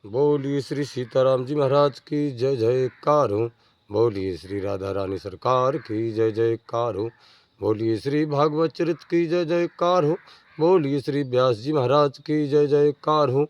बोलिए श्री सीताराम जी महाराज की जय जयकार हो। बोलिए श्री राधा रानी सरकार की जय जयकार हो। बोलिए श्री भागवत चरित की जय जयकार हो। बोलिए श्री व्यास जी महाराज की जय जयकार हो।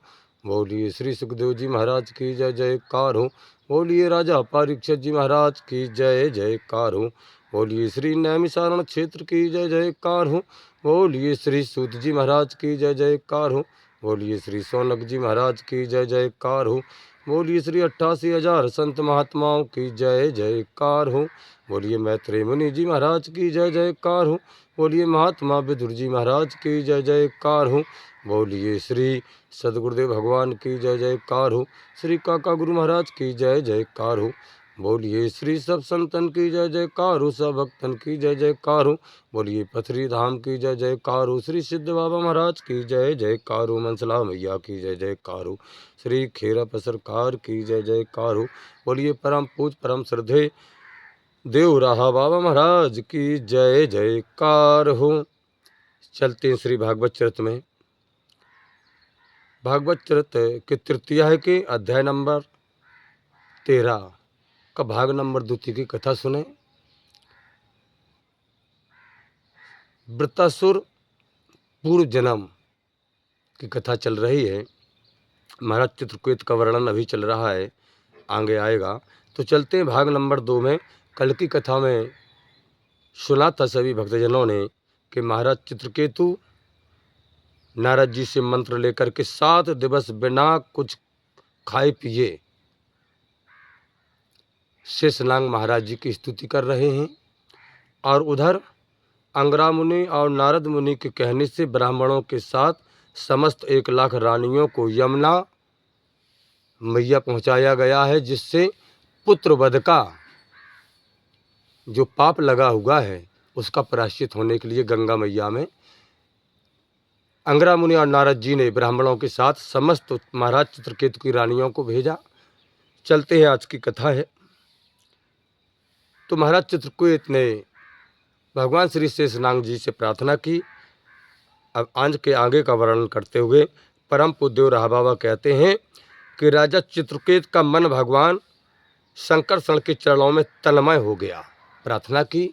बोलिए श्री सुखदेव जी महाराज की जय जयकार हो। बोलिए राजा परीक्षित जी महाराज की जय जयकार हो। बोलिए श्री नैमिषारण्य क्षेत्र की जय जयकार हो। बोलिए श्री सूत जी महाराज की जय जयकार हो। बोलिए श्री सौनक जी महाराज की जय जयकार हो। बोलिए श्री 88,000 संत महात्माओं की जय जयकार हो। बोलिए मैत्रेय मुनि जी महाराज की जय जयकार हो। बोलिए महात्मा विदुर जी महाराज की जय जयकार हो। बोलिए श्री सदगुरुदेव भगवान की जय जयकार हो। श्री काका गुरु महाराज की जय जयकार हो। बोलिए श्री सब संतन की जय जयकार हो। सब भक्तन की जय जयकार हो। बोलिए पथरी धाम की जय जयकार हो। श्री सिद्ध बाबा महाराज की जय जयकार हो। मनसला मैया की जय जयकार हो। श्री खेरा सरकार की जय जयकार हो। बोलिए परम पूज परम श्रद्धे देव रहा बाबा महाराज की जय जयकार हो। चलते हैं श्री भागवत चरित में। भागवत चरित के तृतीय के अध्याय नंबर 13 का भाग नंबर 2 की कथा सुने। वृत्तासुर पूर्व जन्म की कथा चल रही है। महाराज चित्रकूट का वर्णन अभी चल रहा है, आगे आएगा। तो चलते हैं भाग नंबर 2 में। कल की कथा में सुना था सभी भक्तजनों ने कि महाराज चित्रकेतु नारद जी से मंत्र लेकर के 7 दिवस बिना कुछ खाए पिए शेषनाग महाराज जी की स्तुति कर रहे हैं। और उधर अंगरा मुनि और नारद मुनि के कहने से ब्राह्मणों के साथ समस्त 1 लाख रानियों को यमुना मैया पहुंचाया गया है, जिससे पुत्र वध का जो पाप लगा हुआ है उसका प्रायश्चित होने के लिए गंगा मैया में अंगरा मुनि और नारद जी ने ब्राह्मणों के साथ समस्त महाराज चित्रकेतु की रानियों को भेजा। चलते हैं, आज की कथा है। तो महाराज चित्रकूट ने भगवान श्री शेषनाग जी से प्रार्थना की। अब आज के आगे का वर्णन करते हुए परम पूज्य रहा बाबा कहते हैं कि राजा चित्रकेत का मन भगवान शंकरषण के चरणों में तन्मय हो गया। प्रार्थना की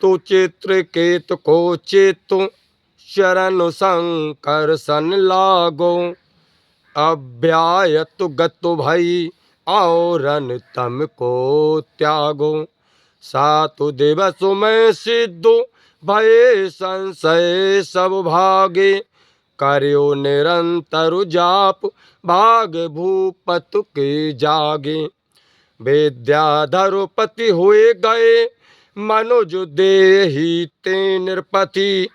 तो चित्रकेत को चेतु चरण शंकरषण लागो, अभ्यायत गतो भई औरन तम को त्यागो, 7 दिवसों में सिद्धो भये संशय सब भागे, कार्यो निरंतर जाप भाग भूपत के जागे, विद्याधरोपति हुए गए मनुज देहि ते नृपति,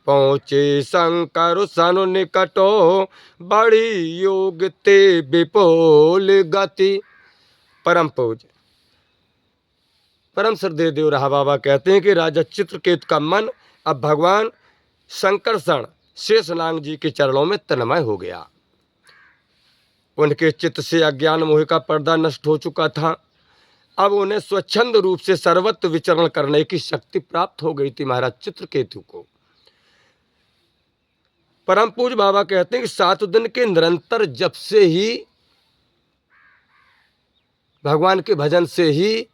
पहुँचे शंकर सन निकटो बड़ी योग ते विपुल गति। परम पूज्य परम श्रद्धेय देव रहा बाबा कहते हैं कि राजा चित्रकेतु का मन अब भगवान शंकरषण शेषनाग जी के चरणों में तन्मय हो गया। उनके चित्त से अज्ञान मोह का पर्दा नष्ट हो चुका था। अब उन्हें स्वच्छंद रूप से सर्वत्र विचरण करने की शक्ति प्राप्त हो गई थी महाराज चित्रकेतु को। परम पूज्य बाबा कहते हैं कि 7 दिन के निरंतर जप से ही, भगवान के भजन से ही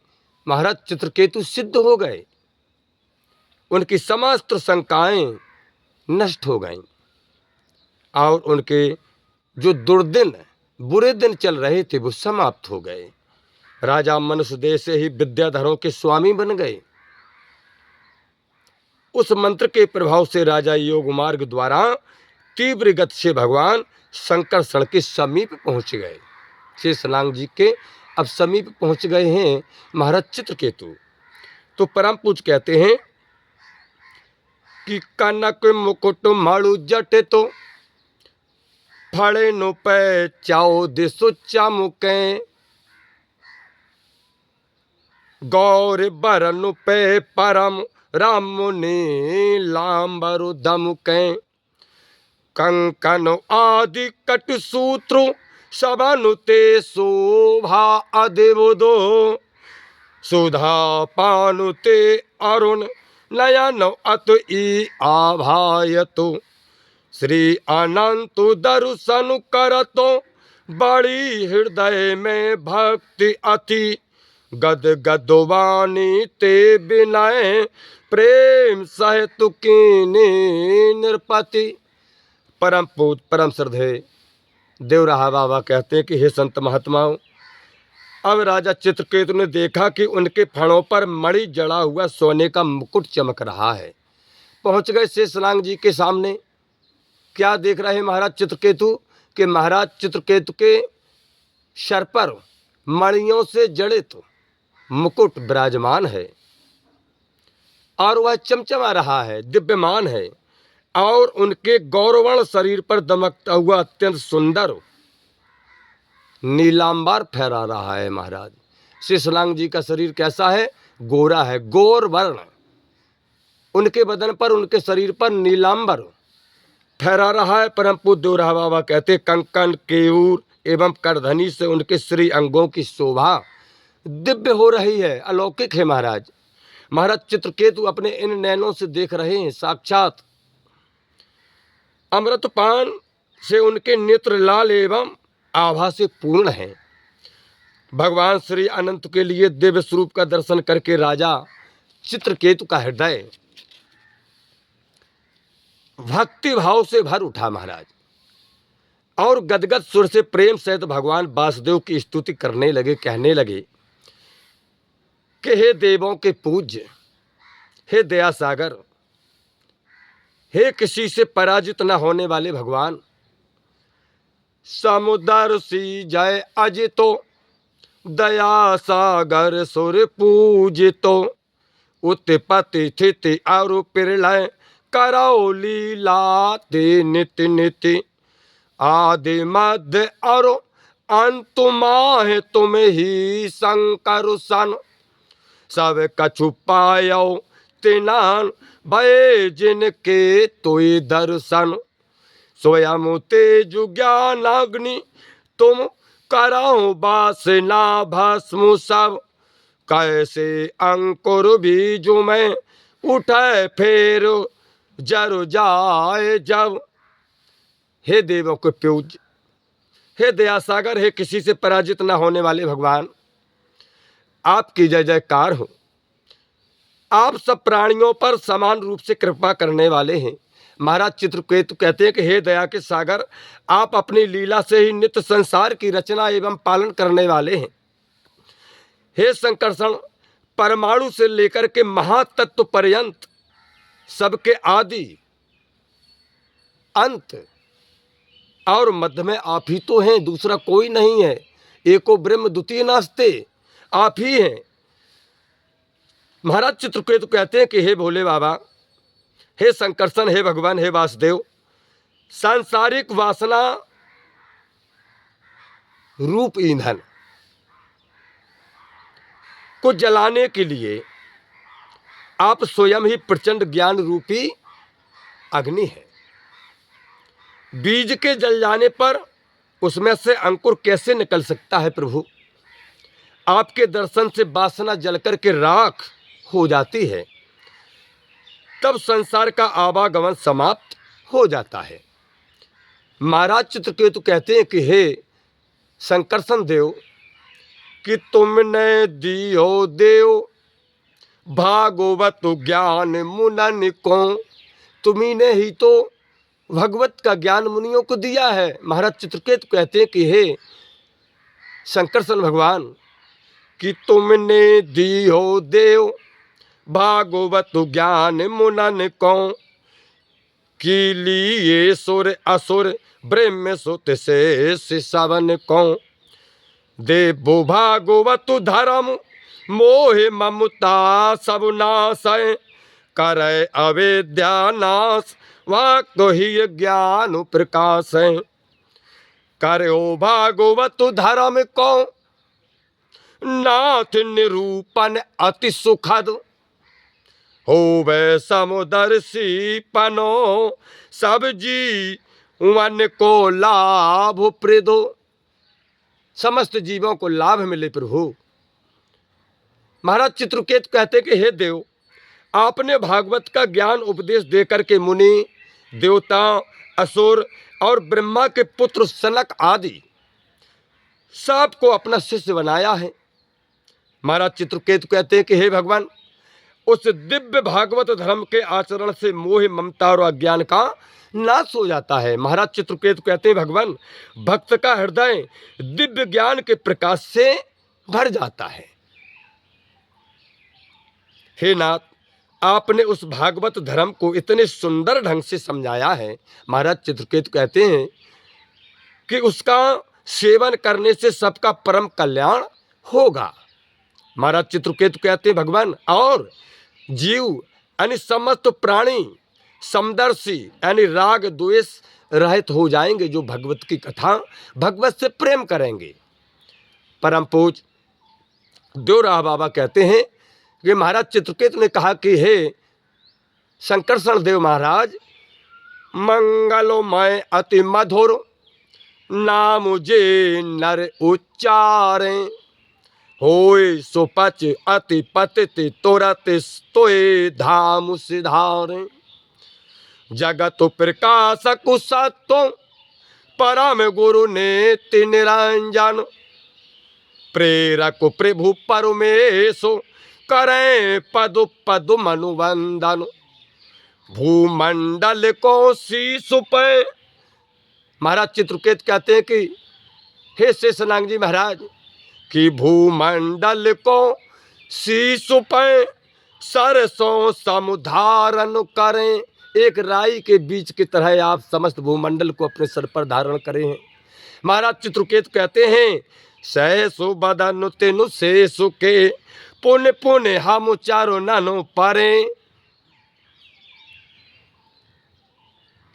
महाराज चित्रकेतु सिद्ध हो गए। उनकी समस्त शंकाएं नष्ट हो गईं और उनके जो दुर्दिन बुरे दिन चल रहे थे वो समाप्त हो गए। राजा मनुष्य देह से ही विद्याधरों के स्वामी बन गए। उस मंत्र के प्रभाव से राजा योग मार्ग द्वारा तीव्र गति से भगवान शंकरषण के समीप पहुंच गए। शेषनाग जी के अब समीप पहुंच गए हैं महाराज चित्रकेतु। तो परम पूज्य कहते हैं कि कनक मुकुट माड़ू जटे तो फड़े नो पे चाओ दिसो चामुके, गौर बरनु पे परम राम मुनि लांबरु दमुके, कंकन आदि कट सूत्र सबनुते शोभा अदिबुदो, सुधा पानुते अरुण नयन अत ई आभायतु, श्री अनंत दर्शन करतो बड़ी हृदय में भक्ति अति, गद गदवानी ते बिनय, प्रेम सहित कीनी निरपति। परम पूत परम श्रद्धे देवराहा बाबा कहते हैं कि हे संत महात्माओं, अब राजा चित्रकेतु ने देखा कि उनके फणों पर मणि जड़ा हुआ सोने का मुकुट चमक रहा है। पहुंच गए शेषनाग जी के सामने। क्या देख रहे हैं महाराज चित्रकेतु? कि महाराज चित्रकेतु के सर पर मणियों से जड़ित मुकुट विराजमान है और वह चमचमा रहा है, दिव्यमान है, और उनके गौरवर्ण शरीर पर दमकता हुआ अत्यंत सुंदर नीलांबर फहरा रहा है। महाराज शेषनाग जी का शरीर कैसा है? गोरा है, गौर वर्ण। उनके बदन पर, उनके शरीर पर नीलांबर फहरा रहा है। परम पूज्य देवराहा बाबा कहते कंकन केयूर एवं करधनी से उनके श्री अंगों की शोभा दिव्य हो रही है, अलौकिक है। महाराज महाराज चित्रकेतु अपने इन नैनों से देख रहे हैं, साक्षात अमृतपान से उनके नेत्र लाल एवं आभा से पूर्ण हैं। भगवान श्री अनंत के लिए दिव्य स्वरूप का दर्शन करके राजा चित्रकेतु का हृदय भक्ति भाव से भर उठा महाराज, और गदगद सुर से प्रेम सहित भगवान वासुदेव की स्तुति करने लगे, कहने लगे कि हे देवों के पूज्य, हे दया सागर, हे किसी से पराजित न होने वाले भगवान, समुद्र सी जय अजितो, दया सागर सुर पूजितो, उत्पत्ति स्थिति और प्रलय करो लीला ते नित्य नित्य, आदि मध्य और अंत माह तुम ही शंकर सन, सब कछु पायो तिनान भय जिनके तोय दर्शन, स्वयं तेज ज्ञान अग्नि तुम करो वासना भस्म सब, कैसे अंकुर बीज में उठे फेर जर जाए जब। हे देवों के पूज्य, हे दया सागर, हे किसी से पराजित न होने वाले भगवान, आपकी जय जयकार हो। आप सब प्राणियों पर समान रूप से कृपा करने वाले हैं। महाराज चित्रकेतु कहते हैं कि हे दया के सागर, आप अपनी लीला से ही नित्य संसार की रचना एवं पालन करने वाले हैं। हे संकर्षण, परमाणु से लेकर के महातत्व पर्यंत सबके आदि अंत और मध्य में आप ही तो हैं, दूसरा कोई नहीं है। एको ब्रह्म द्वितीय नास्ते, आप ही हैं। महाराज चित्रकेतु कहते हैं कि हे भोले बाबा, हे संकर्षण, हे भगवान, हे वासुदेव, सांसारिक वासना रूप ईंधन को जलाने के लिए आप स्वयं ही प्रचंड ज्ञान रूपी अग्नि है। बीज के जल जाने पर उसमें से अंकुर कैसे निकल सकता है प्रभु? आपके दर्शन से वासना जलकर के राख हो जाती है, तब संसार का आवागमन समाप्त हो जाता है। महाराज चित्रकेतु कहते हैं कि हे संकर्षण देव, कि तुमने दियो देव भागवत ज्ञान मुनन को, तुम्ही ने ही तो भगवत का ज्ञान मुनियों को दिया है। महाराज चित्रकेतु कहते हैं कि हे संकर्षण भगवान, कि तुमने दियो देव भागवत ज्ञान मुनन को, कि लिए सुर असुर ब्रह्म सुत से सवन को, देवो भागवत धर्म मोह ममता सब नाश, करे अविद्या नाश वाक् ही ज्ञान प्रकाश, करो भागवत धर्म को नाथ निरूपण अति सुखद, होवे समुदर्शी पनो सब जीवन को लाभ प्रदो, समस्त जीवों को लाभ मिले प्रभु। महाराज चित्रकेतु कहते कि हे देव, आपने भागवत का ज्ञान उपदेश देकर के मुनि, देवता, असुर और ब्रह्मा के पुत्र सनक आदि सबको अपना शिष्य बनाया है। महाराज चित्रकेतु कहते हैं कि हे भगवान, उस दिव्य भागवत धर्म के आचरण से मोह, ममता और अज्ञान का नाश हो जाता है। महाराज चित्रकेतु कहते हैं भगवान, भक्त का हृदय दिव्य ज्ञान के प्रकाश से भर जाता है। हे नाथ, आपने उस भागवत धर्म को इतने सुंदर ढंग से समझाया है। महाराज चित्रकेतु कहते हैं कि उसका सेवन करने से सबका परम कल्याण होगा। महाराज चित्रकेतु कहते हैं भगवान, और जीव यानी समस्त प्राणी समदर्शी यानी राग द्वेष रहित हो जाएंगे, जो भगवत की कथा, भगवत से प्रेम करेंगे। परम पूज देवराहा बाबा कहते हैं कि महाराज चित्रकेतु ने कहा कि हे शंकरषण देव महाराज, मंगलोमय अति मधुर नाम जे नर उच्चारें, होय सुपच अति पतित तुरत तोय धाम सिधारे, जगत प्रकाशक सत्व परम गुरु नेति निरंजन, प्रेरक प्रभु परमेशु करें पदु पदु मनुवंदन, भूमंडल को शीशु पे। महाराज चित्रकेतु कहते हैं कि हे शेषनाग जी महाराज, कि भूमंडल को शीशु पे सरसों समुधारण करें। एक राई के बीज की तरह आप समस्त भूमंडल को अपने सर पर धारण करें हैं। महाराज चित्रकेतु कहते हैं, सहसु बदनु तेनु शेषु के पुण्य पुण्य हम चारो ननु परे।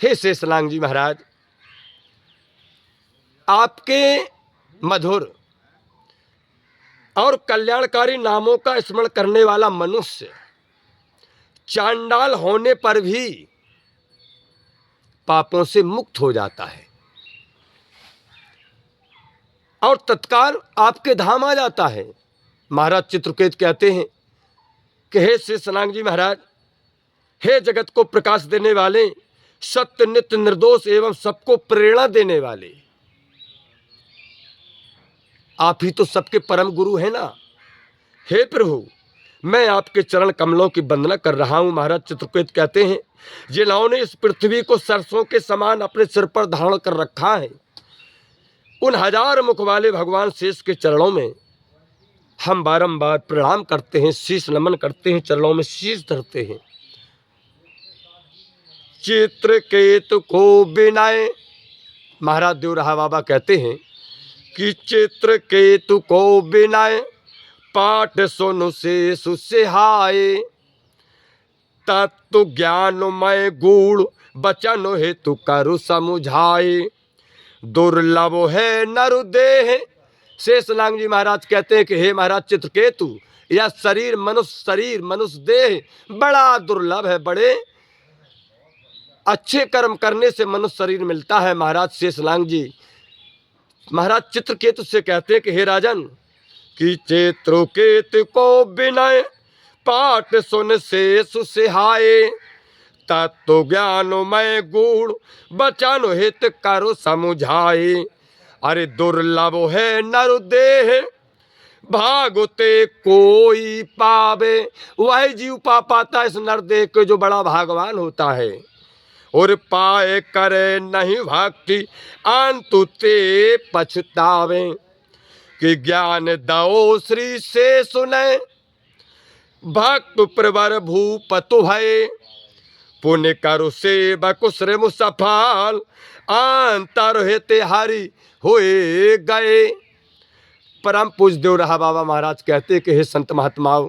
हे शेषनाग जी महाराज, आपके मधुर और कल्याणकारी नामों का स्मरण करने वाला मनुष्य चांडाल होने पर भी पापों से मुक्त हो जाता है और तत्काल आपके धाम आ जाता है। महाराज चित्रकेतु कहते हैं कि हे शेषनाग जी महाराज, हे जगत को प्रकाश देने वाले, सत्य नित्य निर्दोष एवं सबको प्रेरणा देने वाले, आप ही तो सबके परम गुरु हैं ना। हे प्रभु, मैं आपके चरण कमलों की वंदना कर रहा हूं। महाराज चित्रकेतु कहते हैं, जिन्होंने इस पृथ्वी को सरसों के समान अपने सिर पर धारण कर रखा है, उन हजार मुख वाले भगवान शेष के चरणों में हम बारंबार प्रणाम करते हैं, शीश नमन करते हैं, चरणों में शीश धरते हैं। चित्रकेतु को बिनाए, महाराज देवराहा बाबा कहते हैं कि चित्रकेतु को बिनाए पाठ सुनु से सुसिहाए, तत्व ज्ञानमय गूढ़ बचन हेतु करु समुझाए, दुर्लभ है नरु देह। शेषनाग जी महाराज कहते हैं कि हे महाराज चित्रकेतु, यह शरीर मनुष्य देह बड़ा दुर्लभ है, बड़े अच्छे कर्म करने से मनुष्य शरीर मिलता है। महाराज शेषनाग जी महाराज चित्रकेतु से कहते हैं कि हे राजन, कि चित्रकेतु को विनय पाठ सुन से सुसिहाए, तत्व ज्ञानमय गूढ़ बचन हित करो समुझाए। अरे दुर्लभ है नर देह भागते कोई पावे, वह जीव पा पाता है इस नर देह को जो बड़ा भागवान होता है। और पाए करे नहीं भक्ति अंतु ते पछतावे, कि ज्ञान दो श्री से सुने भक्त प्रवर भूपतु भय, पुण्य करु सेवक श्रम सफल अंतर हेते हरि हुए गए। परम पूज देवराहा बाबा महाराज कहते कि हे संत महात्माओं,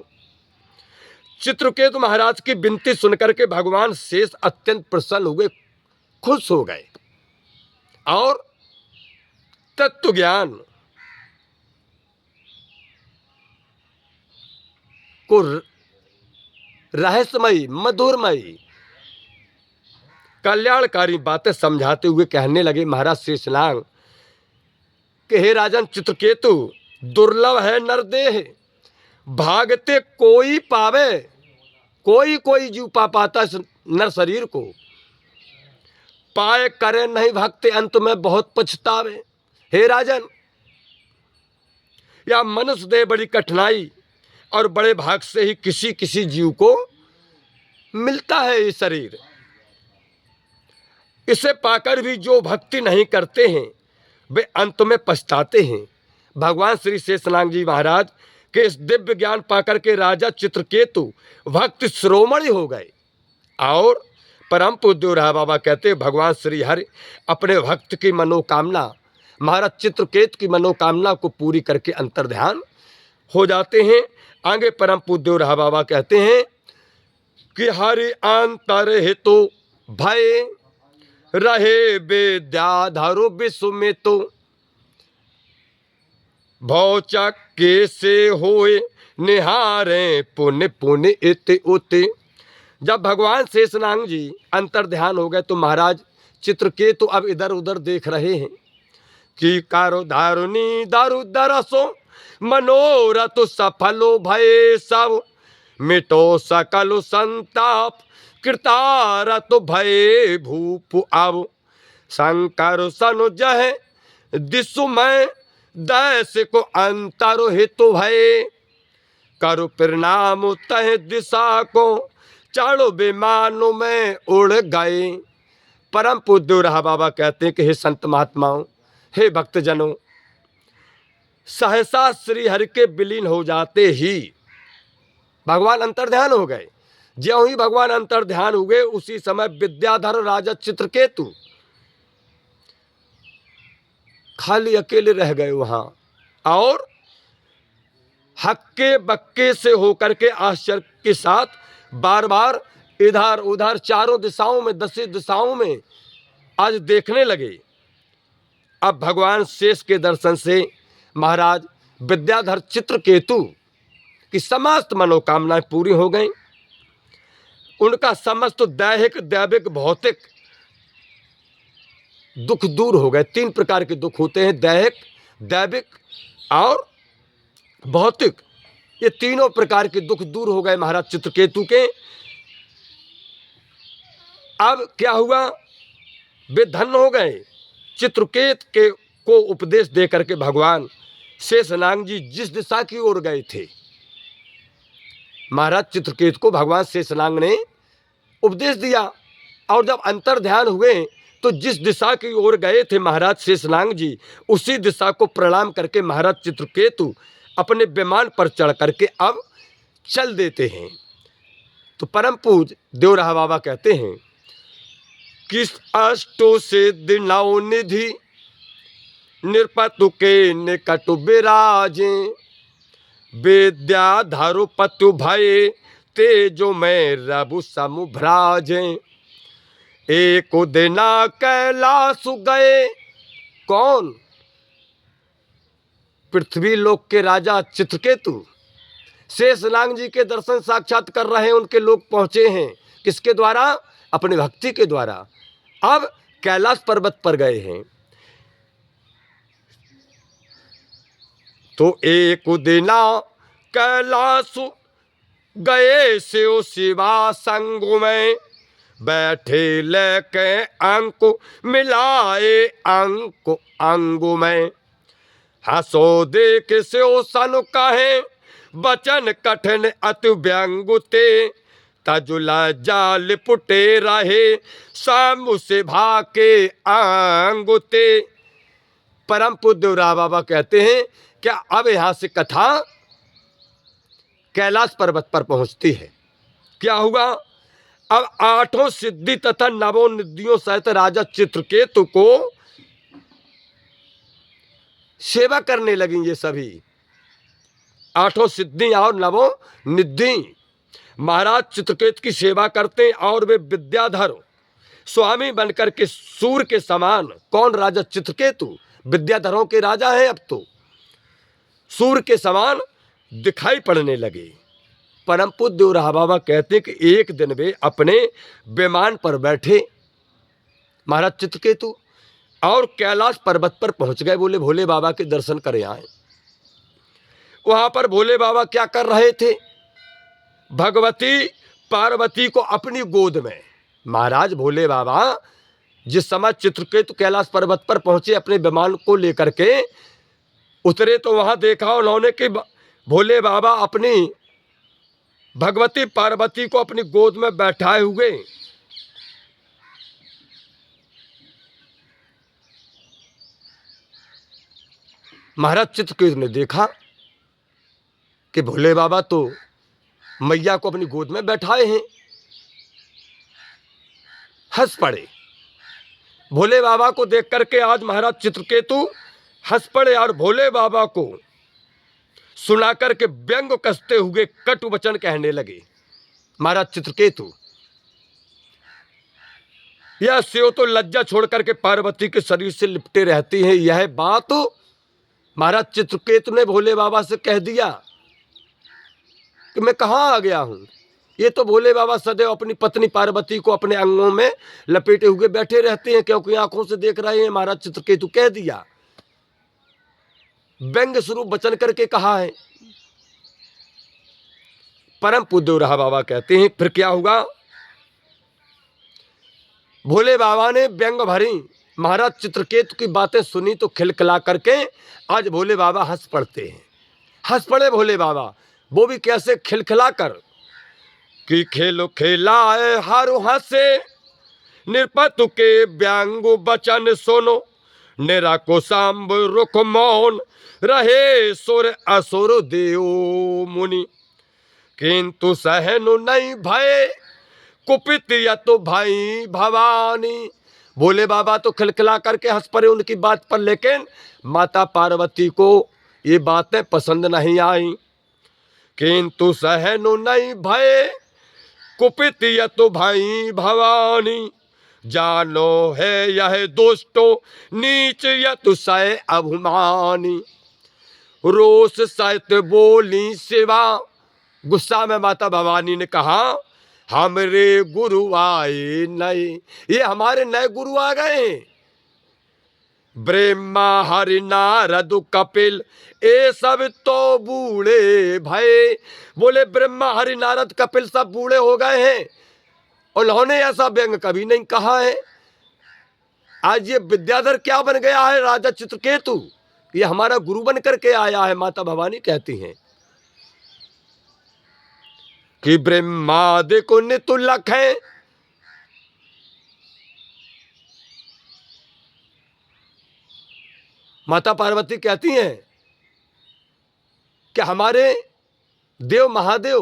चित्रकेतु महाराज की विनती सुनकर के भगवान शेष अत्यंत प्रसन्न हुए, खुश हो गए और तत्व ज्ञान को रहस्यमयी मधुरमयी कल्याणकारी बातें समझाते हुए कहने लगे महाराज शेषनाग कि हे राजन चित्रकेतु, दुर्लभ है नरदेह, भागते कोई पावे, कोई जीव पा पाता नर शरीर को, पाए करे नहीं भक्ति अंत में बहुत पछतावे। हे राजन, या मनुष्य देह बड़ी कठिनाई और बड़े भाग से ही किसी किसी जीव को मिलता है ये शरीर। इसे पाकर भी जो भक्ति नहीं करते हैं वे अंत में पछताते हैं। भगवान श्री शेषनाग जी महाराज के इस दिव्य ज्ञान पाकर के राजा चित्रकेतु भक्त शिरोमणि हो गए और परम पूज्य रहा बाबा कहते हैं भगवान श्री हरि अपने भक्त की मनोकामना महाराज चित्रकेतु की मनोकामना को पूरी करके अंतर्ध्यान हो जाते हैं। आगे परम पूज्य रहा बाबा कहते हैं कि हरि अंतर हेतु भय रहे विद्याधरो विश्व में तो भौचक के से होए निहारे पुण्य पुण्य इति उति। जब भगवान शेषनाग जी अंतर्ध्यान हो गए तो महाराज चित्रकेतु अब इधर उधर देख रहे हैं कि कारो दारुणी दारु दरसो मनोरथ सफलो भय सब मिटो सकल संताप कृतारथ भय भूप अब शंकर सनु जह दिशु मैं दैस को अंतर हेतु भय करु परिणाम तह दिशा को चारों विमानों में उड़ गए। परम पूज्य रहा बाबा कहते हैं कि हे संत महात्माओं, हे भक्तजनों, सहसा श्री हरि के विलीन हो जाते ही भगवान अंतर्ध्यान हो गए। ज्यों ही भगवान अंतर्ध्यान हुए उसी समय विद्याधर राजा चित्रकेतु खाली अकेले रह गए वहां और हक्के बक्के से होकर के आश्चर्य के साथ बार बार इधर उधर चारों दिशाओं में 10 दिशाओं में आज देखने लगे। अब भगवान शेष के दर्शन से महाराज विद्याधर चित्रकेतु की समस्त मनोकामनाएं पूरी हो गईं। उनका समस्त दैहिक दैविक भौतिक दुख दूर हो गए। 3 प्रकार के दुख होते हैं, दैहिक दैविक और भौतिक। ये तीनों प्रकार के दुख दूर हो गए महाराज चित्रकेतु के। अब क्या हुआ, वे धन्य हो गए। चित्रकेत के को उपदेश दे करके भगवान शेषनाग जी जिस दिशा की ओर गए थे, महाराज चित्रकेतु को भगवान शेषनाग ने उपदेश दिया और जब अंतर्ध्यान हुए तो जिस दिशा की ओर गए थे महाराज शेषनाग जी, उसी दिशा को प्रणाम करके महाराज चित्रकेतु अपने विमान पर चढ़ करके अब चल देते हैं। तो परम पूज देवराहा बाबा कहते हैं किस अष्टो से दिनाओ निधि निरपतु के निकट विराजे विद्याधरो पतु भय तेजो में रबु समुभ्राजे एक दिना कैलाश गए। कौन? पृथ्वी लोक के राजा चित्रकेतु शेषनाग जी के दर्शन साक्षात कर रहे हैं। उनके लोग पहुंचे हैं किसके द्वारा? अपनी भक्ति के द्वारा। अब कैलाश पर्वत पर गए हैं। तो एक दिना कैलाश गए से शिवा संग में बैठे लेके अंक मिलाए अंक अंगु में हंसो देख से सन कहे बचन कठिन अति व्यंगुते तजुला जाल पुटे रहे सामु से भाके आंगुते। परम पूज्य राव बाबा कहते हैं क्या अब यहाँ से कथा कैलाश पर्वत पर पहुंचती है। क्या हुआ? अब 8 सिद्धि तथा 9 निधियों सहित राजा चित्रकेतु को सेवा करने लगी। ये सभी 8 सिद्धि और 9 निधि महाराज चित्रकेतु की सेवा करते हैं और वे विद्याधर स्वामी बनकर के सूर्य के समान। कौन? राजा चित्रकेतु विद्याधरों के राजा हैं। अब तो सूर्य के समान दिखाई पड़ने लगे। परम पूज्य रहा बाबा कहते हैं कि एक दिन वे अपने विमान पर बैठे महाराज चित्रकेतु और कैलाश पर्वत पर पहुंच गए। बोले भोले बाबा के दर्शन करे आए। वहां पर भोले बाबा क्या कर रहे थे? भगवती पार्वती को अपनी गोद में। महाराज भोले बाबा जिस समय चित्रकेतु कैलाश पर्वत पर पहुंचे अपने विमान को लेकर के, उतरे तो वहां देखा उन्होंने कि भोले बाबा अपनी भगवती पार्वती को अपनी गोद में बैठाए हुए महाराज चित्रकेतु ने देखा कि भोले बाबा तो मैया को अपनी गोद में बैठाए हैं। हंस पड़े। भोले बाबा को देख करके आज महाराज चित्रकेतु हंस पड़े और भोले बाबा को सुना करके व्यंग कसते हुए कटु वचन कहने लगे। महाराज चित्रकेतु यह शिव तो लज्जा छोड़ करके पार्वती के शरीर से लिपटे रहती हैं। यह बात महाराज चित्रकेतु ने भोले बाबा से कह दिया कि मैं कहाँ आ गया हूं। ये तो भोले बाबा सदैव अपनी पत्नी पार्वती को अपने अंगों में लपेटे हुए बैठे रहते हैं, क्योंकि आंखों से देख रहे हैं। महाराज चित्रकेतु कह दिया, व्यंग स्वरूप वचन करके कहा है। परम पूज्य रहा बाबा कहते हैं फिर क्या हुआ। भोले बाबा ने व्यंग भरी महाराज चित्रकेतु की बातें सुनी तो खिलखिला करके आज भोले बाबा हंस पड़ते हैं। हंस पड़े भोले बाबा, वो भी कैसे, खिलखिला कर कि खेलो खेलाए हारो हंसे, निरपतु के व्यंग वचन सुनो, नेरा को सांब रुख मौन, रहे सुर असुर देव मुनि, किंतु सहनु नहीं भय, कुपित या तो भाई भवानी। भोले बाबा तो खिलखिला करके हंस पड़े उनकी बात पर, लेकिन माता पार्वती को ये बातें पसंद नहीं आई। किंतु सहनु नहीं भय, कुपित या तो भाई भवानी, जानो है यह दुष्टो नीच या तो सह अभिमानी। रोष सहित बोली शिवा, गुस्सा में माता भवानी ने कहा, हमरे गुरु आए नए, ये हमारे नए गुरु आ गए हैं। ब्रह्मा हरि नारद कपिल ये सब तो बूढ़े भय। बोले ब्रह्मा हरि नारद कपिल सब बूढ़े हो गए हैं, उन्होंने ऐसा व्यंग कभी नहीं कहा है। आज ये विद्याधर क्या बन गया है, राजा चित्रकेतु, ये हमारा गुरु बन करके आया है। माता भवानी कहती हैं कि ब्रह्मादि को नितुल्लक है, माता पार्वती कहती हैं कि हमारे देव महादेव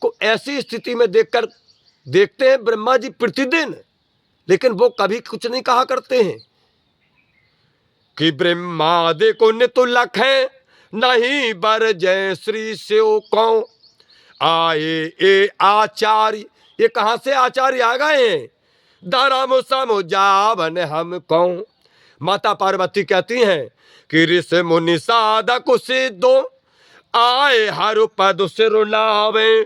को ऐसी स्थिति में देखते हैं ब्रह्मा जी प्रतिदिन, लेकिन वो कभी कुछ नहीं कहा करते हैं कि ब्रह्मादि को नितुल्लक है, नहीं बर जय श्री शिव कौ आए ए आचार्य। ये कहां से आचार्य आ गए हैं, धर्म समुझावन हम कौन। माता पार्वती कहती हैं कि ऋषि मुनि साधक सिद्धो आए हर पद सिरुनावे,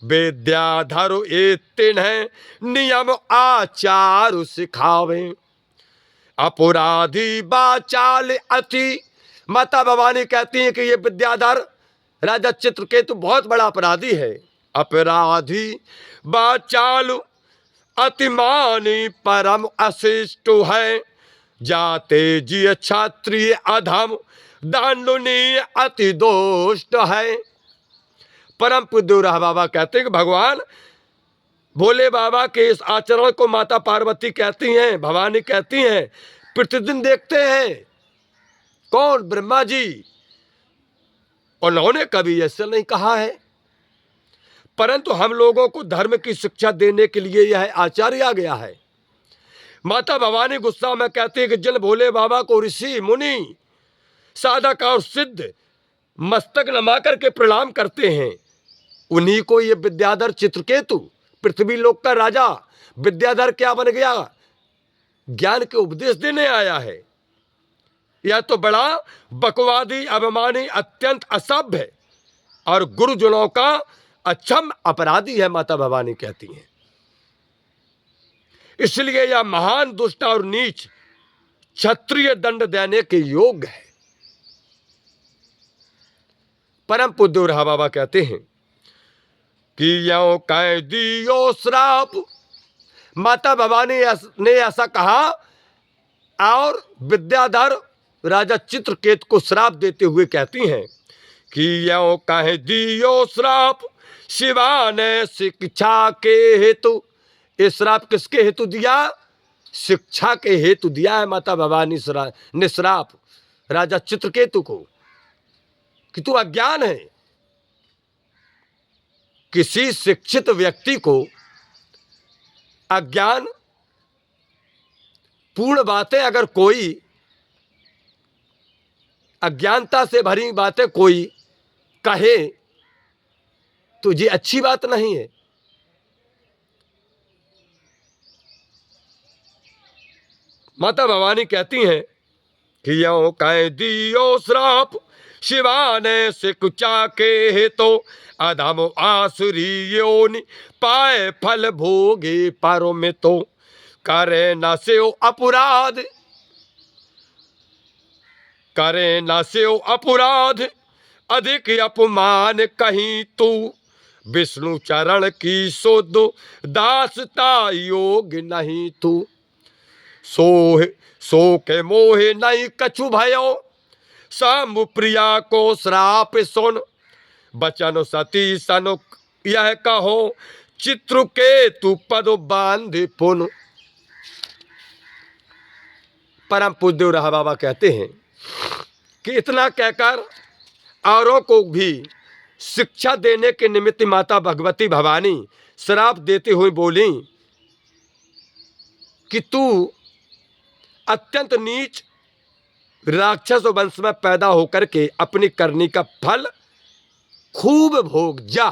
विद्याधर ए तिन्ह नियम आचार सिखावे, अपराधी बाचाल अति। माता भवानी कहती हैं कि ये विद्याधर राजा चित्रकेतु बहुत बड़ा अपराधी है। अपराधी बाचाल अतिमानी परम अशिष्ट है, जाते जी क्षत्रिय अधम दांडुनी अति दोष्ट है। परम पूज्य रहा बाबा कहते हैं कि भगवान भोले बाबा के इस आचरण को माता पार्वती कहती हैं, भवानी कहती हैं, प्रतिदिन देखते हैं। कौन, ब्रह्मा जी, उन्होंने कभी ऐसा नहीं कहा है, परंतु हम लोगों को धर्म की शिक्षा देने के लिए यह आचार्य आ गया है। माता भवानी गुस्सा में कहती है कि जिन भोले बाबा को ऋषि मुनि साधक और सिद्ध मस्तक नमा करके प्रणाम करते हैं, उन्हीं को ये विद्याधर चित्रकेतु पृथ्वी लोक का राजा विद्याधर क्या बन गया, ज्ञान के उपदेश देने आया है। यह तो बड़ा बकवादी, अभिमानी, अत्यंत असभ्य और गुरुजनों का अक्षम अपराधी है, माता भवानी कहती हैं। इसलिए यह महान दुष्ट और नीच क्षत्रिय दंड देने के योग्य है। परम पूज्य रहा बाबा कहते हैं कि यो कह दियो श्राप। माता भवानी ने ऐसा कहा और विद्याधर राजा चित्रकेतु को श्राप देते हुए कहती हैं कि यो कहे दियो श्राप शिवा ने शिक्षा के हेतु। ये श्राप किसके हेतु दिया? शिक्षा के हेतु दिया है माता भवानी ने श्राप राजा चित्रकेतु को कि तू अज्ञान है। किसी शिक्षित व्यक्ति को अज्ञान पूर्ण बातें अगर कोई अज्ञानता से भरी बातें कोई कहे तो ये अच्छी बात नहीं है। माता भवानी कहती हैं कि यो कह दियो श्राप शिवा ने शिक्षा के हेतु अधम आसुरी योनि पाए फल भोगे पारो में तो करे न सेव अपराध करे न सेव अपराध अधिक अपमान कहीं तू विष्णु चरण की शोध दासता योग नहीं तू सो के मोहे नहीं कछु भयो सामु प्रिया को श्राप सुन बचन सती सन यह कहो चित्रकेतु पद बांध पुन। परम पूज्य रहा बाबा कहते हैं कि इतना कहकर औरों को भी शिक्षा देने के निमित्त माता भगवती भवानी श्राप देते हुए बोली कि तू अत्यंत नीच राक्षस वंश में पैदा होकर के अपनी करनी का फल खूब भोग जा,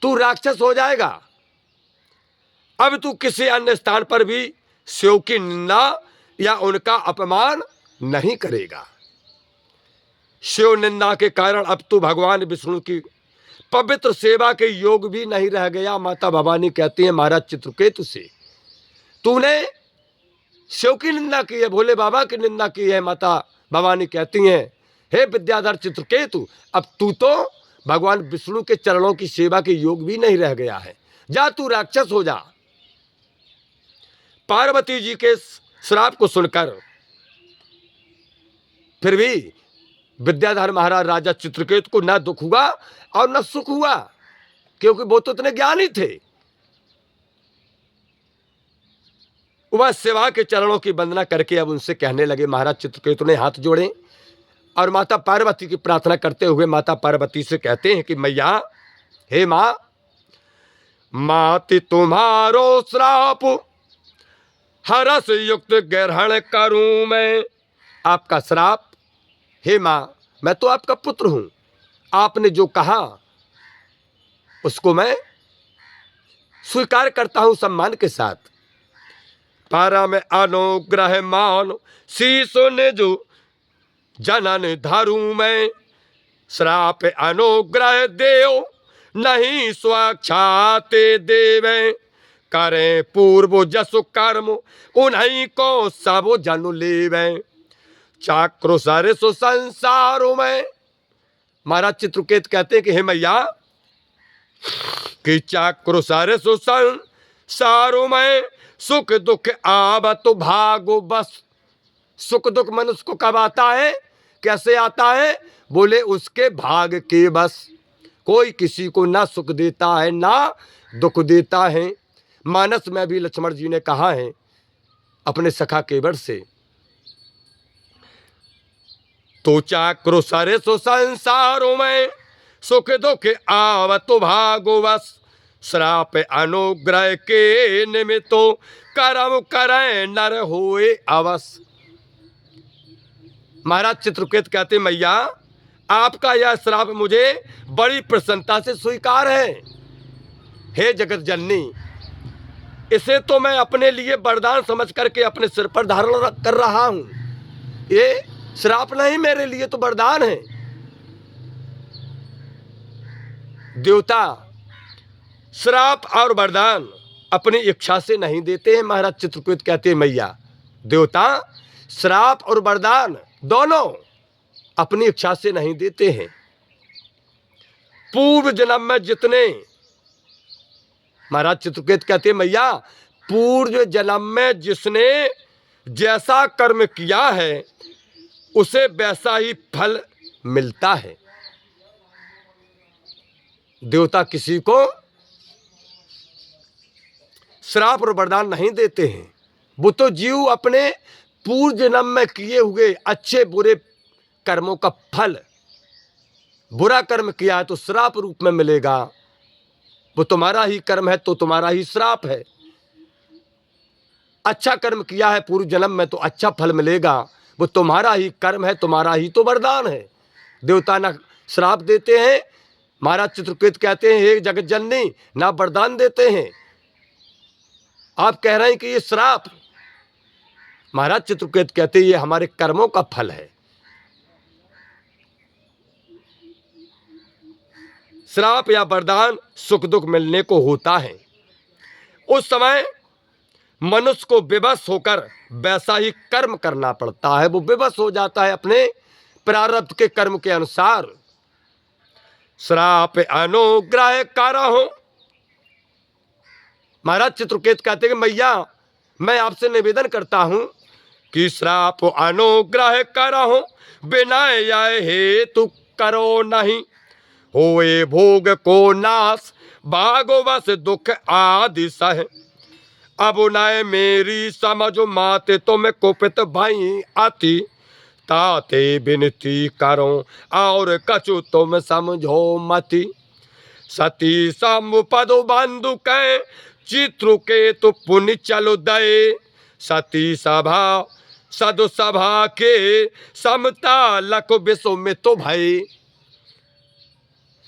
तू राक्षस हो जाएगा। अब तू किसी अन्य स्थान पर भी शिव की निंदा या उनका अपमान नहीं करेगा। शिव निंदा के कारण अब तू भगवान विष्णु की पवित्र सेवा के योग भी नहीं रह गया। माता भवानी कहती है महाराज चित्रकेतु से, तूने शिव की निंदा की है, भोले बाबा की निंदा की है। माता भवानी कहती हैं हे विद्याधर चित्रकेतु, अब तू तो भगवान विष्णु के चरणों की सेवा के योग भी नहीं रह गया है, जा तू राक्षस हो जा। पार्वती जी के श्राप को सुनकर फिर भी विद्याधर महाराज राजा चित्रकेतु को न दुख हुआ और न सुख हुआ, क्योंकि वो तो इतने ज्ञानी थे। वह सेवा के चरणों की वंदना करके अब उनसे कहने लगे, महाराज चित्रकेतु ने हाथ जोड़े और माता पार्वती की प्रार्थना करते हुए माता पार्वती से कहते हैं कि मैया, हे माँ, माति तुम्हारो श्राप हरस युक्त ग्रहण करूं मैं। आपका श्राप, हे माँ, मैं तो आपका पुत्र हूं, आपने जो कहा उसको मैं स्वीकार करता हूं सम्मान के साथ। पारा में अनुग्रह मान शीशो ने जो जनन धारू मैं, श्राप अनुग्रह देव नहीं स्वाक्षाते देवे, करे पूर्व जसु कर्म उन्हीं को सब जनु लेवे, चाक्रो सारे सो संसारों में। महाराज चित्रकेतु कहते हैं कि हे मैया, कि चाक्रो सारे सो संसारों में सुख दुख आवत भागो बस। सुख दुख मनुष्य को कब आता है, कैसे आता है? बोले उसके भाग के बस। कोई किसी को ना सुख देता है ना दुख देता है। मानस में भी लक्ष्मण जी ने कहा है अपने सखा केवट से, तो चाक्रो सारे सो संसारों में सुख दुख आवत भागो बस, श्राप अनुग्रह के निमित्तो कर्म करें नर होए अवस। महाराज चित्रकेतु कहते मैया, आपका यह श्राप मुझे बड़ी प्रसन्नता से स्वीकार है। हे जगत जननी, इसे तो मैं अपने लिए वरदान समझ करके अपने सिर पर धारण कर रहा हूं। ये श्राप नहीं, मेरे लिए तो वरदान है। देवता श्राप और वरदान अपनी इच्छा से नहीं देते हैं। महाराज चित्रकेतु कहते हैं मैया, देवता श्राप और वरदान दोनों अपनी इच्छा से नहीं देते हैं। पूर्व जन्म में जितने, महाराज चित्रकेतु कहते हैं मैया, पूर्व जन्म में जिसने जैसा कर्म किया है उसे वैसा ही फल मिलता है। देवता किसी को श्राप और वरदान नहीं देते हैं, वो तो जीव अपने पूर्व जन्म में किए हुए अच्छे बुरे कर्मों का फल, बुरा कर्म किया है तो श्राप रूप में मिलेगा, वो तुम्हारा ही कर्म है तो तुम्हारा ही श्राप है। अच्छा कर्म किया है पूर्व जन्म में तो अच्छा फल मिलेगा, वो तुम्हारा ही कर्म है, तुम्हारा ही तो वरदान है। देवता ना श्राप देते हैं, महाराज चित्रकेतु कहते हैं हे जगत जननी, ना वरदान देते हैं। आप कह रहे हैं कि ये श्राप, महाराज चित्रकेतु कहते हैं ये हमारे कर्मों का फल है। श्राप या वरदान सुख दुख मिलने को होता है। उस समय मनुष्य को विवश होकर वैसा ही कर्म करना पड़ता है, वो विवश हो जाता है अपने प्रारब्ध के कर्म के अनुसार। श्राप अनुग्रह करहु, महाराज चित्रकेतु कहते हैं कि मैया मैं आपसे निवेदन करता हूं कि श्राप अनुग्रह करहु, बिना यह हेतु करो नहीं, होए भोग को नाश, भागवश दुख आदि सह, अब नय मेरी समझ माते तुम कुपित भई अति, ताते विनती करो और कछु तुम समझो मति, सती समुपद बंधु कै चित्रकेतु पुण्य चलो दये, सती सभा सदु सभा के समता लख विश्व में तो भय।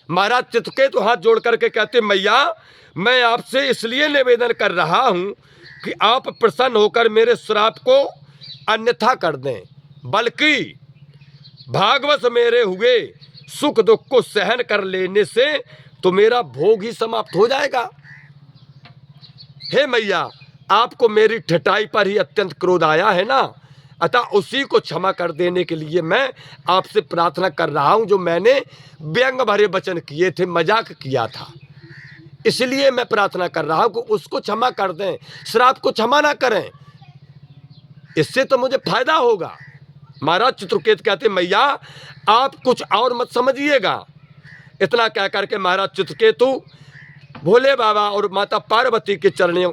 महाराज चित्रकेतु हाथ जोड़ करके कहते मैया मैं आपसे इसलिए निवेदन कर रहा हूं कि आप प्रसन्न होकर मेरे श्राप को अन्यथा कर दें, बल्कि भागवश मेरे हुए सुख दुख को सहन कर लेने से तो मेरा भोग ही समाप्त हो जाएगा। हे मैया आपको मेरी ठठाई पर ही अत्यंत क्रोध आया है ना, अतः उसी को क्षमा कर देने के लिए मैं आपसे प्रार्थना कर रहा हूं। जो मैंने व्यंग भरे वचन किए थे, मजाक किया था, इसलिए मैं प्रार्थना कर रहा हूं कि उसको क्षमा कर दें, श्राप को क्षमा ना करें, इससे तो मुझे फायदा होगा। महाराज चित्रकेतु कहते मैया आप कुछ और मत समझिएगा। इतना कह करके महाराज चित्रकेतु भोले बाबा और माता पार्वती के चरणों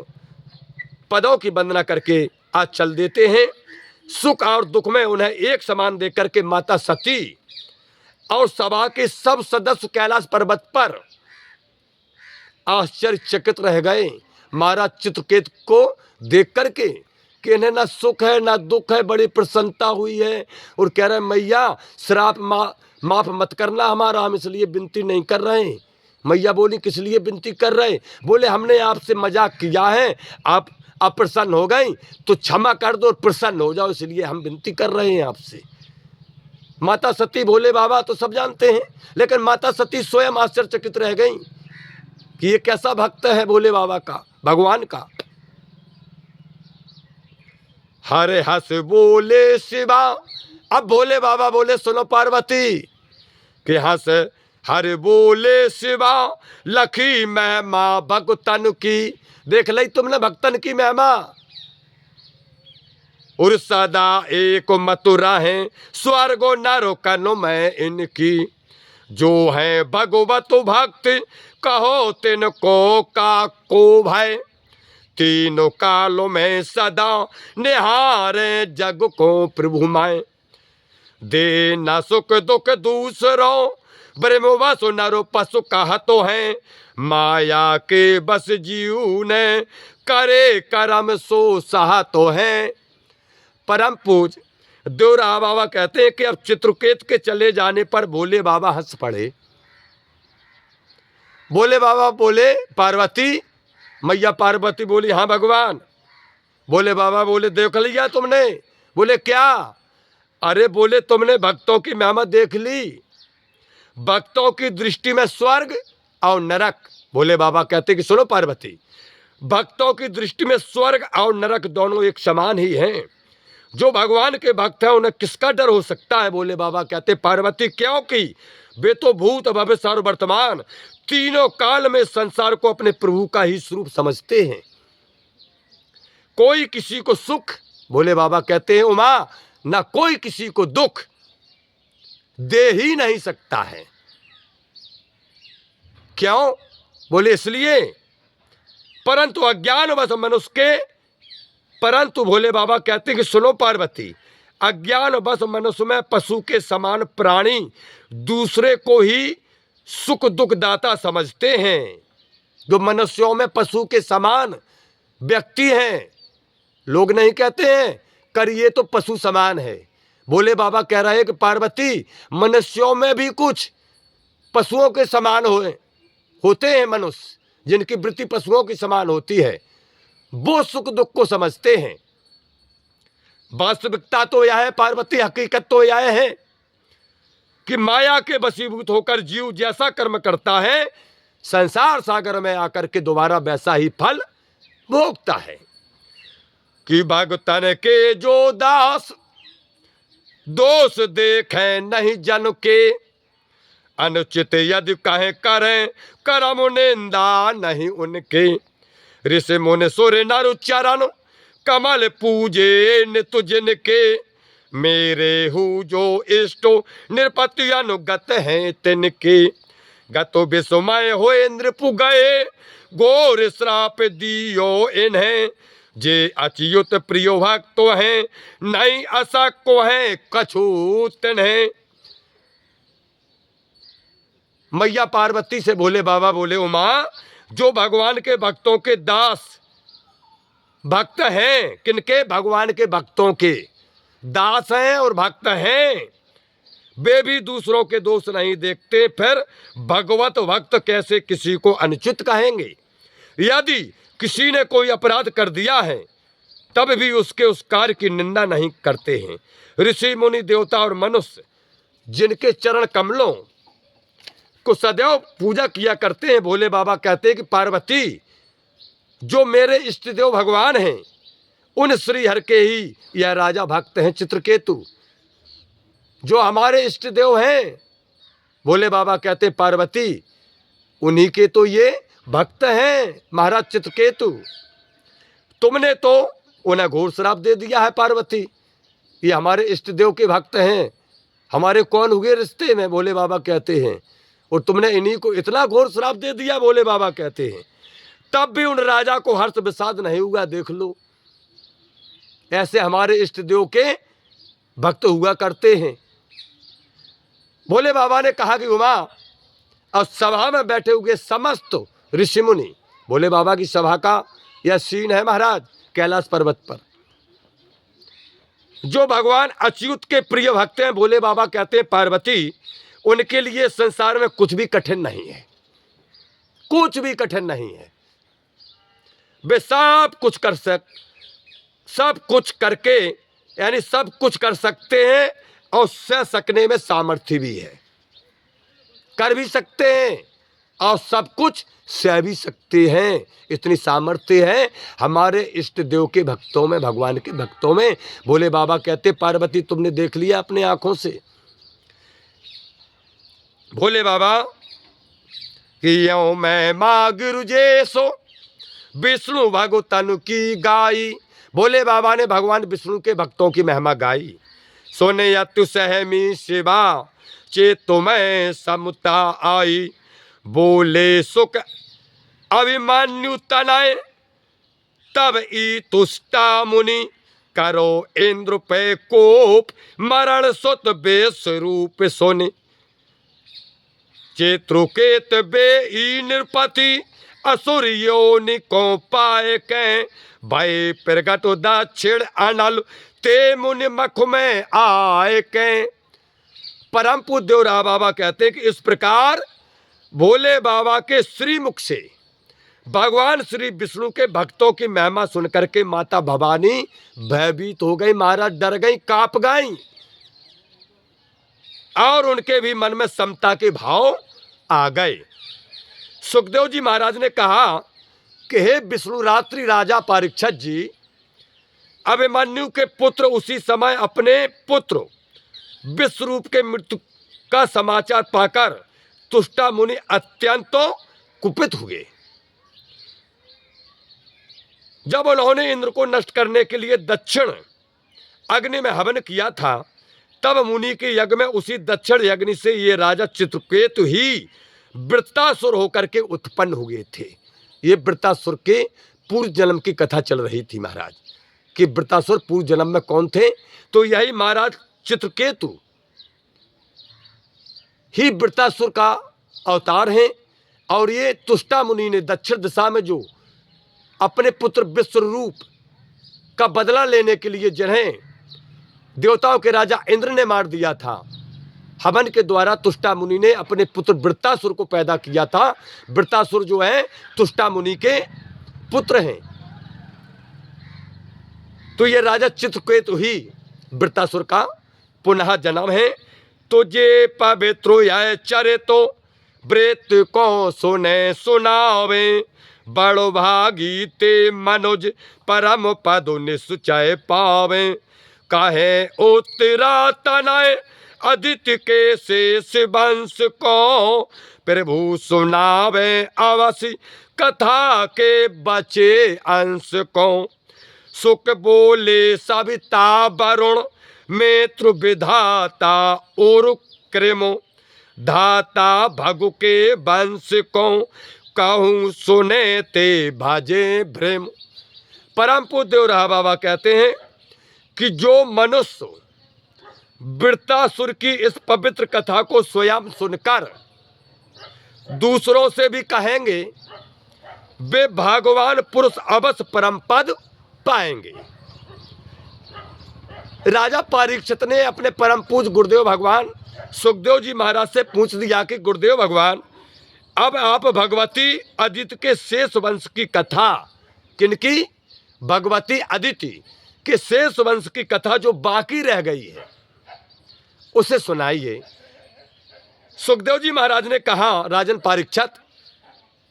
पदों की वंदना करके आज चल देते हैं। सुख और दुख में उन्हें एक समान देकर के माता सती और सभा के सब सदस्य कैलाश पर्वत पर आश्चर्यचकित रह गए महाराज चित्रकेतु को देख करके कि इन्हें ना सुख है ना दुख है, बड़ी प्रसन्नता हुई है और कह रहे मैया श्राप माफ मत करना हमारा, हम इसलिए विनती नहीं कर रहे हैं। मैया बोली किस लिए विनती कर रहे? बोले हमने आपसे मजाक किया है, आप अप्रसन्न हो गई तो क्षमा कर दो और प्रसन्न हो जाओ, इसलिए हम विनती कर रहे हैं आपसे। माता सती भोले बाबा तो सब जानते हैं, लेकिन माता सती स्वयं आश्चर्यचकित रह गई कि ये कैसा भक्त है भोले बाबा का, भगवान का। हरे हंस बोले शिवा, अब भोले बाबा बोले सुनो पार्वती कि हंस हरे बोले शिवा, लखी महिमा भक्तन की, देख ली तुमने भक्तन की महिमा, और सदा एक मथुरा है स्वर्गो नरो कनो में इनकी, जो है भगवत भक्त कहो तिनको का को भय, तीनों कालों में सदा निहारे जग को प्रभु माए, दे न सुख दुख दूसरों ब्रह्मवसु नरो पशु कहतो है, माया के बस जीव ने करे कर्म सो सहतो है। परम पूज देवरा बाबा कहते हैं कि अब चित्रकेतु के चले जाने पर भोले बाबा हंस पड़े। भोले बाबा बोले पार्वती, मैया पार्वती बोली हाँ भगवान। भोले बाबा बोले देख लिया तुमने? बोले क्या? अरे बोले तुमने भक्तों की महिमा देख ली, भक्तों की दृष्टि में स्वर्ग और नरक। भोले बाबा कहते कि सुनो पार्वती, भक्तों की दृष्टि में स्वर्ग और नरक दोनों एक समान ही हैं। जो भगवान के भक्त हैं उन्हें किसका डर हो सकता है? भोले बाबा कहते पार्वती क्योंकि वे तो भूत भविष्य और वर्तमान तीनों काल में संसार को अपने प्रभु का ही स्वरूप समझते हैं। कोई किसी को सुख, भोले बाबा कहते हैं उमा ना कोई किसी को दुख दे ही नहीं सकता है। क्यों? बोले इसलिए, परंतु अज्ञानवश मनुष्य के, परंतु भोले बाबा कहते हैं कि सुनो पार्वती, अज्ञानवश मनुष्य में पशु के समान प्राणी दूसरे को ही सुख दुख दाता समझते हैं। जो मनुष्यों में पशु के समान व्यक्ति हैं, लोग नहीं कहते हैं कर ये तो पशु समान है। भोले बाबा कह रहे हैं कि पार्वती, मनुष्यों में भी कुछ पशुओं के समान होते हैं मनुष्य, जिनकी वृत्ति पशुओं की समान होती है, वो सुख दुख को समझते हैं। वास्तविकता तो यह है पार्वती, हकीकत तो यह है कि माया के वशीभूत होकर जीव जैसा कर्म करता है, संसार सागर में आकर के दोबारा वैसा ही फल भोगता है। कि भगतन के जो दास दोष देखें नहीं जन के, अनुचित यदि कहें करें करम निंदा नहीं उनके। ऋषि मुनि सुर नर चरण कमल पूजे नित जिनके, मेरे हूँ जो इष्टो निरपति अनुगत हैं तिनके। गतो विस्मय हो नृपु गए, घोर श्राप दियो इन्हें। जे अच्युत प्रियो भक्तो हैं, नहीं असको हैं कछु तिन्हें। मैया पार्वती से भोले बाबा बोले, उमा, जो भगवान के भक्तों के दास भक्त हैं, किनके? भगवान के भक्तों के दास हैं और भक्त हैं, वे भी दूसरों के दोष नहीं देखते, फिर भगवत भक्त कैसे किसी को अनुचित कहेंगे? यदि किसी ने कोई अपराध कर दिया है तब भी उसके उस कार्य की निंदा नहीं करते हैं। ऋषि मुनि देवता और मनुष्य जिनके चरण कमलों को सदैव पूजा किया करते हैं, भोले बाबा कहते हैं कि पार्वती, जो मेरे इष्ट देव भगवान हैं, उन श्री हर के ही यह राजा भक्त हैं चित्रकेतु, जो हमारे इष्ट देव हैं। भोले बाबा कहते पार्वती, उन्हीं के तो ये भक्त हैं महाराज चित्रकेतु। तुमने तो उन्हें घोर श्राप दे दिया है पार्वती, ये हमारे इष्ट देव के भक्त हैं, हमारे कौन हुए रिश्ते में? भोले बाबा कहते हैं, और तुमने इन्हीं को इतना घोर श्राप दे दिया। भोले बाबा कहते हैं तब भी उन राजा को हर्ष विषाद नहीं हुआ। देख लो, ऐसे हमारे इष्ट देव के भक्त हुआ करते हैं। भोले बाबा ने कहा कि उमा, और सभा में बैठे हुए समस्त ऋषि मुनि, भोले बाबा की सभा का यह सीन है महाराज कैलाश पर्वत पर। जो भगवान अच्युत के प्रिय भक्त हैं, भोले बाबा कहते हैं पार्वती, उनके लिए संसार में कुछ भी कठिन नहीं है, कुछ भी कठिन नहीं है। वे सब कुछ सब कुछ करके, यानी सब कुछ कर सकते हैं, और सह सकने में सामर्थ्य भी है, कर भी सकते हैं और सब कुछ सह भी सकते हैं। इतनी सामर्थ्य है हमारे इष्ट देव के भक्तों में, भगवान के भक्तों में। भोले बाबा कहते पार्वती, तुमने देख लिया अपने आंखों से। भोले बाबा कि यो मैं मागिरु जैसो विष्णु भगतनु की गाई। भोले बाबा ने भगवान विष्णु के भक्तों की महिमा गाई। सोने यतु सहमी शिवा चेतो मैं समता आई। बोले सुख अभिमन्यु तनय तब ई तुष्टा मुनि। करो इंद्र पे कोप मरण सुत बेस रूप सोने। चेत्रुकेत बे ई नृपति असुर योनि को पाए कै। भय प्रगट दक्षिण अनल ते मुनि मख में आए कै। परम पूज्य देवरा बाबा कहते हैं कि इस प्रकार भोले बाबा के श्रीमुख से भगवान श्री विष्णु के भक्तों की महिमा सुनकर के माता भवानी भयभीत हो गई, महाराज डर गई, कांप गई, और उनके भी मन में समता के भाव आ गए। सुखदेव जी महाराज ने कहा कि हे विष्णु रात्रि राजा परीक्षित जी, अभिमन्यु के पुत्र उसी समय अपने पुत्र विश्वरूप के मृत्यु का समाचार पाकर तुष्टा मुनि अत्यंत कुपित हुए। जब उन्होंने इंद्र को नष्ट करने के लिए दक्षिण अग्नि में हवन किया था, तब मुनि के यज्ञ में उसी दक्षिण यज्ञ से ये राजा चित्रकेतु ही वृत्तासुर होकर के उत्पन्न हुए थे। ये वृत्तासुर के पूर्व जन्म की कथा चल रही थी महाराज, कि वृत्तासुर पूर्व जन्म में कौन थे। तो यही महाराज चित्रकेतु ही वृत्तासुर का अवतार हैं। और ये तुष्टा मुनि ने दक्षिण दिशा में जो अपने पुत्र विश्वरूप का बदला लेने के लिए जिन्हें देवताओं के राजा इंद्र ने मार दिया था, हवन के द्वारा तुष्टा मुनि ने अपने पुत्र वृत्तासुर को पैदा किया था। वृत्तासुर जो है तुष्टा मुनि के पुत्र हैं। तो ये राजा चित्रकेतु ही वृत्तासुर का पुनः जन्म है। तो जे पवित्र आए चरे तो व्रत को सुने सुनावे, बड़ो भागी ते मनुज परम पद निश्चय पावे। काहे उत्तरा तनय अदिति के शेष वंश को, प्रभु सुनावे अवश्य कथा के बचे अंश को। सुख बोले सविता वरुण मेत्र विधाता और कृमो, धाता भगु के वंश को कहूँ सुने ते भाजे भ्रम। परम पूज्य देवराहा बाबा कहते हैं कि जो मनुष्य वृत्तासुर की इस पवित्र कथा को स्वयं सुनकर दूसरों से भी कहेंगे, वे भगवान पुरुष अवश्य परम पद पाएंगे। राजा परीक्षित ने अपने परम पूज्य गुरुदेव भगवान सुखदेव जी महाराज से पूछ दिया कि गुरुदेव भगवान, अब आप भगवती अदिति के शेष वंश की कथा, किनकी? भगवती अदिति के शेष वंश की कथा जो बाकी रह गई है उसे सुनाइए। सुखदेव जी महाराज ने कहा, राजन परीक्षित,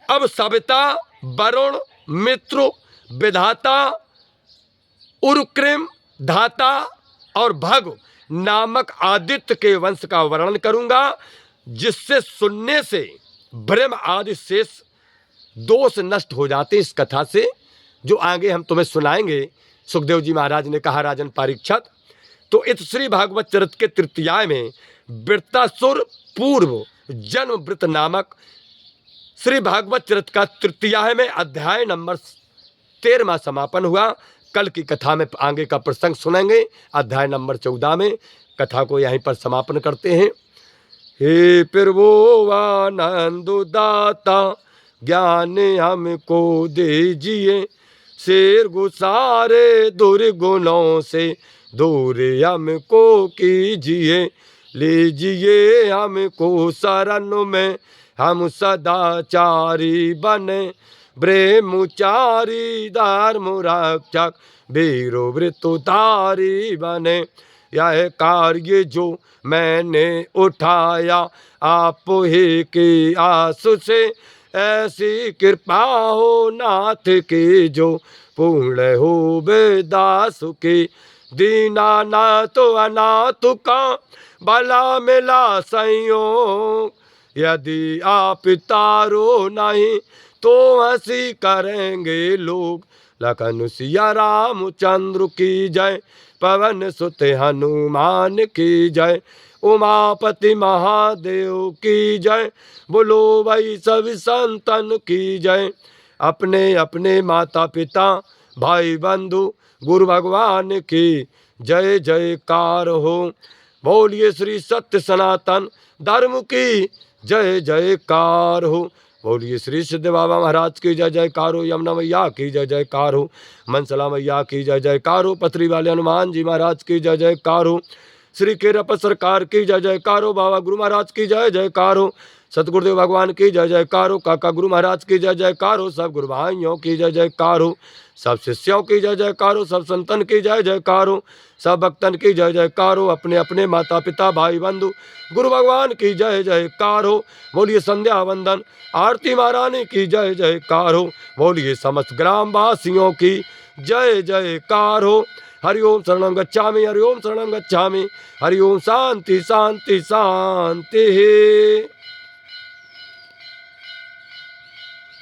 अब सविता वरुण मित्र विधाता उरुकृम धाता और भग नामक आदित्य के वंश का वर्णन करूंगा, जिससे सुनने से भ्रम आदि शेष दोष नष्ट हो जाते इस कथा से, जो आगे हम तुम्हें सुनाएंगे। सुखदेव जी महाराज ने कहा, राजन परीक्षित, तो इस श्री भागवत चरित्र के तृतीयाय में वृत्तासुर पूर्व जन्म वृत्त नामक श्री भागवत चरित्र का तृतीयाय में अध्याय नंबर 13वां समापन हुआ। कल की कथा में आगे का प्रसंग सुनेंगे, अध्याय नंबर 14 में। कथा को यहीं पर समापन करते हैं। हे प्रभुवानंद दाता ज्ञान हमको दीजिए, शेर गुसारे दुर्गुणों से दूर हमको कीजिए। लीजिए हमको शरण में, हम सदाचारी बने, ब्रह्मचारी धर्म रक्षक वीरो वृत्तधारी बने। यह कार्य जो मैंने उठाया आप ही की आस से, ऐसी कृपा हो नाथ की जो पूर्ण हो बेदास की। दीनानाथ अनाथ का भला मिला संयोग, यदि आप तारो नहीं तो हंसी करेंगे लोग। लखन सिया रामचंद्र की जय, पवन सुत हनुमान की जय, उमापति महादेव की जय, बोलो भाई सभी संतन की जय। अपने अपने माता पिता भाई बंधु गुरु भगवान की जय जयकार हो। बोलिए श्री सत्य सनातन धर्म की जय जयकार हो। बोलिए श्री सिद्ध बाबा महाराज की जय जयकार हो। यमुना मैया की जय जयकार हो। मनसला मैया की जय जयकार हो। पथरी वाले हनुमान जी महाराज की जय जयकार हो। श्री केरप सरकार की जय जयकार हो। बाबा गुरु महाराज की जय जयकार हो। सतगुरुदेव भगवान की जय जयकार हो। काका गुरु महाराज की जय जयकार हो। सब गुरु भाइयों की जय जयकार हो। सब शिष्यों की जय जयकार हो। सब संतन की जय जयकार हो। सब भक्तन की जय जयकार हो। अपने अपने माता पिता भाई बंधु गुरु भगवान की जय जयकार हो। बोलिए संध्या वंदन आरती महारानी की जय जयकार हो। बोलिए समस्त ग्रामवासियों की जय जयकार हो। हरिओम शरणं गच्छामि, हरिओम शरणं गच्छामि, हरिओम शांति शांति शांति।